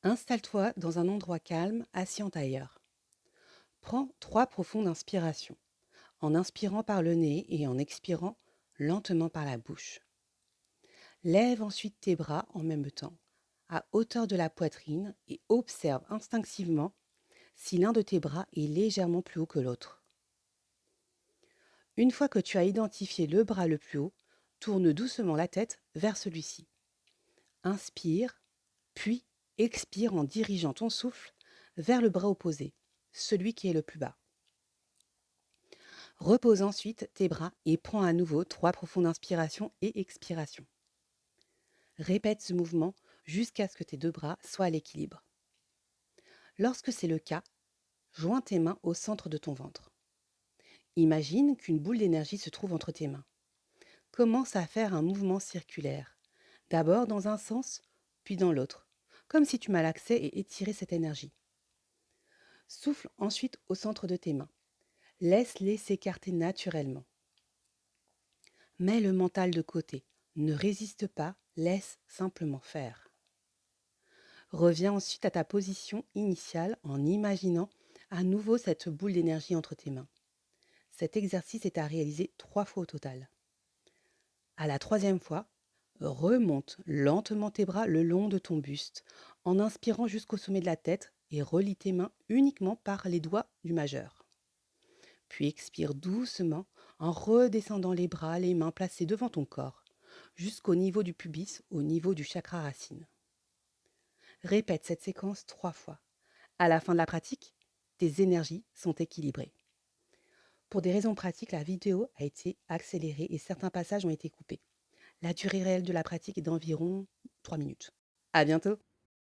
Installe-toi dans un endroit calme, assis en tailleur. Prends 3 profondes inspirations, en inspirant par le nez et en expirant lentement par la bouche. Lève ensuite tes bras en même temps, à hauteur de la poitrine, et observe instinctivement si l'un de tes bras est légèrement plus haut que l'autre. Une fois que tu as identifié le bras le plus haut, tourne doucement la tête vers celui-ci. Inspire, puis expire en dirigeant ton souffle vers le bras opposé, celui qui est le plus bas. Repose ensuite tes bras et prends à nouveau 3 profondes inspirations et expirations. Répète ce mouvement jusqu'à ce que tes 2 bras soient à l'équilibre. Lorsque c'est le cas, joins tes mains au centre de ton ventre. Imagine qu'une boule d'énergie se trouve entre tes mains. Commence à faire un mouvement circulaire, d'abord dans un sens, puis dans l'autre, comme si tu malaxais et étirais cette énergie. Souffle ensuite au centre de tes mains. Laisse-les s'écarter naturellement. Mets le mental de côté. Ne résiste pas, laisse simplement faire. Reviens ensuite à ta position initiale en imaginant à nouveau cette boule d'énergie entre tes mains. Cet exercice est à réaliser 3 fois au total. À la 3e fois, remonte lentement tes bras le long de ton buste en inspirant jusqu'au sommet de la tête et relie tes mains uniquement par les doigts du majeur. Puis expire doucement en redescendant les bras, les mains placées devant ton corps, jusqu'au niveau du pubis, au niveau du chakra racine. Répète cette séquence 3 fois. À la fin de la pratique, tes énergies sont équilibrées. Pour des raisons pratiques, la vidéo a été accélérée et certains passages ont été coupés. La durée réelle de la pratique est d'environ 3 minutes. À bientôt!